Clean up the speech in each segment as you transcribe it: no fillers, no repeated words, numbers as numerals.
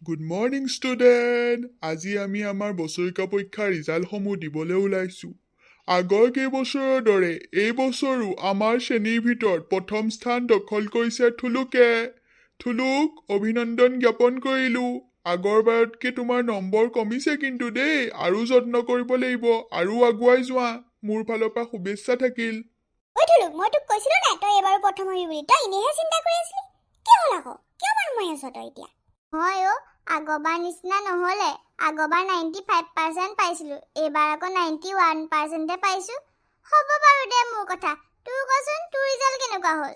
Good morning student. আজি আমি আমাৰ বছৰিকা পৰীক্ষাৰ ৰিজাল্টসমূহ দিবলৈ ওলাইছোঁ। আগৰ কেইবছৰৰ দৰে এই বছৰো আমাৰ শ্ৰেণীৰ ভিতৰত প্ৰথম স্থান দখল কৰিছে থুলুকে। থুলুক অভিনন্দন জ্ঞাপন কৰিলোঁ। আগৰবাৰতকৈ তোমাৰ নম্বৰ কমিছে কিন্তু দেই, আৰু যত্ন কৰিব লাগিব, আৰু আগুৱাই যোৱা। মোৰ ফালৰ পৰা শুভেচ্ছা থাকিল। ঐ থুলুক, মই তোক কৈছিলোঁ নাই তই এবাৰো প্ৰথম হবি বুলি। তই এনেহে চিন্তা কৰি আছিলি। কি হ'ল আকৌ? কিয় মাৰি আছ তই এতিয়া? হয় অ', আগৰবাৰ নিচিনা নহ'লে। আগৰবাৰ 95% পাইছিলোঁ, এইবাৰ আকৌ 91%হে পাইছোঁ। হ'ব বাৰু দে মোৰ কথা। তোৰ কচোন, তোৰ ৰিজাল্ট কেনেকুৱা হ'ল?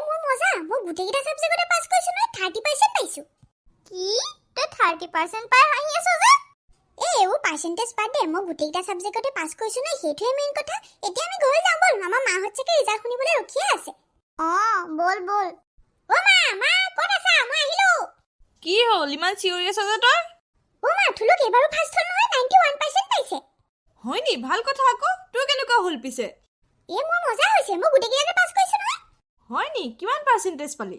মোৰ মজা, মই গোটেইকেইটা ছাবজেক্টতে পাছ কৰিছোঁ নহয়, 30% পাইছোঁ। কি? তই 30% পাই হাঁহি আছ যে? এইবোৰ পাৰ্চেণ্টেজ বাদ দে, মই গোটেইকেইটা ছাবজেক্টতে পাছ কৰিছোঁ নহয়, সেইটোৱে মেইন কথা। এতিয়া আমি ঘৰলৈ যাওঁ ব'ল, আমাৰ মাহঁত চাগে ৰিজাল্ট শুনিবলৈ ৰখিয়ে আছে। ব'ল ব'ল। অ' মা ক'ত আছা? মই আহিলোঁ। কি হ'ল ইমান চিঞৰি আছ যে তই? অ' মা, থুলুক এবাৰো ফাৰ্ষ্ট হ'ল নহয়, 91% পাইছে। হয় নি? ভাল কথা আকৌ। তোৰ কেনেকুৱা হ'ল পিছে? মোৰ মজা হৈছে, মই গোটেইকেইটাতে পাছ কৰিছোঁ নহয়। হয় নি? কিমান পাৰ্চেণ্টেজ পালি?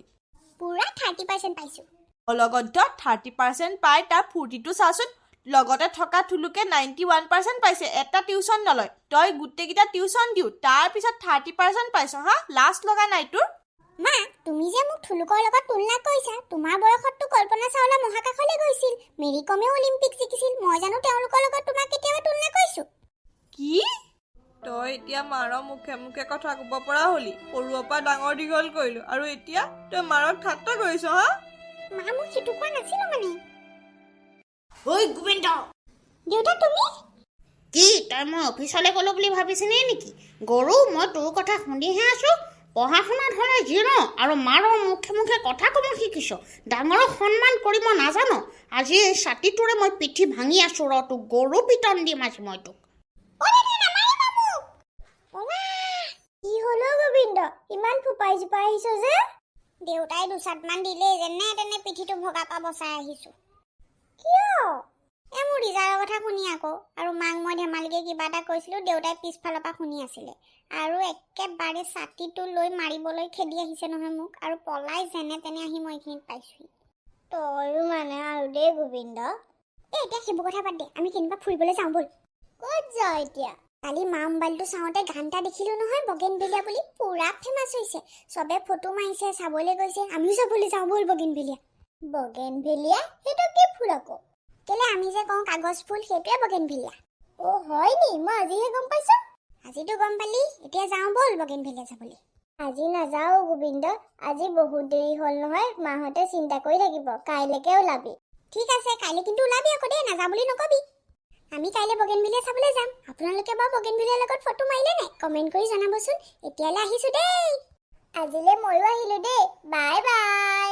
পুৰা 30% পাইছোঁ। অলগত 30% পাই তাৰ ফূৰ্তিটো চাচোন। লগতে থকা থুলুকে 91% পাইছে, এটা টিউচন নলয়। তই গোটেইকেইটা টিউচন দিওঁ, তাৰপিছত 30% পাইছ হা? লাজ লগা নাই তোৰ? মা, তুমি যে মোক থুলুকৰ লগত তুলনা কৰিছা, তোমাৰ বয়সততো কল্পনা চাওলা মহাকাশলৈ গৈছিল, মেৰী কমেও অলিম্পিক জিকিছিল। মই জানো তেওঁলোকৰ লগত তোমাক কেতিয়াবা তুলনা কৰিছোঁ? কি? তই এতিয়া মাৰৰ মুখে মুখে কথা ক'ব পৰা হলি। সৰুৰ পৰা ডাঙৰ দীঘল কৰিলো, আৰু এতিয়া তই মাৰক ঠাট্টা কৰিছ হা? মা, মোক সেইটো কোৱা নাছিলোঁ মানে। ঐ গোবিন্দ, দেউতা তুমি? কি তই মই অফিচলৈ গ'লো বুলি ভাবিছিলি নেকি? গৰু, মই তোৰ কথা শুনিহে আছোঁ। পঢ়া শুনাত হ'লে যি ন, আৰু মাৰৰ মুখে মুখে কথা ক'ব শিকিছ। ডাঙৰক সন্মান কৰিব নাজানো। আজি এই ছাতিটোৰে মই পিঠি ভাঙি আছোঁ ৰ, তোক গৰু পিটন দিম আজি মই তোক। কি হলো গোবিন্দ, ইমান ফুপাই জোপাই আহিছ যে? দেউতাই দুচাটমান দিলে, যেনে তেনে পিঠিটো ভগা পা বচাই আহিছো। কিয়? মোৰ ৰিজাল্টৰ কথা শুনি আকৌ, আৰু মাক মই ধেমালিকে কিবা এটা কৈছিলো, দেউতাই পিছফালৰ পৰা শুনি আছিলে, আৰু একেবাৰে ছাতিটো লৈ মাৰিবলৈ খেদি আহিছে নহয় মোক, আৰু পলাই যেনে তেনে আহি মই এইখিনিত পাইছোহি। তয়ো মানে আৰু দেই গোবিন্দ। এতিয়া সেইবোৰ কথা বাদ দে, আমি কেনিবা ফুৰিবলৈ যাওঁ ব'ল। ক'ত যাওঁ এতিয়া? কালি মা মোবাইলটো চাওঁতে গান এটা দেখিলো নহয়, বগেনভেলিয়া বুলি, পুৰা ফেমাছ হৈছে। চবে ফটো মাৰিছে, চাবলৈ গৈছে, আমিও চাবলৈ যাওঁ ব'ল বগেনভেলিয়া। বগেনভেলিয়া? সেইটো কি ফুল আকৌ? কেলে আমি যে কওঁ কাগজ ফুল, সেইটোৱে বগেনভেলিয়া। হয় নি? মই আজিহে গম পাইছোঁ। আজিতো গম পালি, এতিয়া যাওঁ ব'ল বগেনভেলিয়া চাবলৈ। আজি নাযাওঁ গোবিন্দ, আজি বহুত দেৰি হ'ল নহয়, মাহঁতে চিন্তা কৰি থাকিব। কাইলৈকে ওলাবি। ঠিক আছে, কাইলৈ কিন্তু ওলাবি আকৌ দেই, নাযাওঁ বুলি নকবি। আমি কাইলৈ বগেনভেলিয়া চাবলৈ যাম। আপোনালোকে বাৰু বগেনভেলিয়াৰ লগত ফটো মাৰিলে নাই? কমেণ্ট কৰি জনাবচোন। এতিয়ালৈ আহিছোঁ দেই। আজিলৈ ময়ো আহিলোঁ দেই। Bye bye.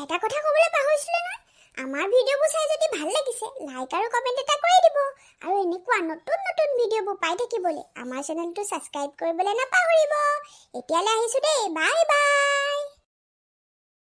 এটা কথা ক'বলৈ পাহৰিছিলে নহয়। আমাৰ ভিডিঅ'বোৰ চাই যদি ভাল লাগিছে, লাইক আৰু কমেণ্ট এটা কৰি দিব। আৰু এনেকুৱা নতুন নতুন ভিডিঅ'বোৰ পাই থাকিবলৈ আমাৰ চেনেলটো ছাবস্ক্ৰাইব কৰিবলৈ নাপাহৰিব। এতিয়ালৈ আহিছোঁ দেই। Bye bye.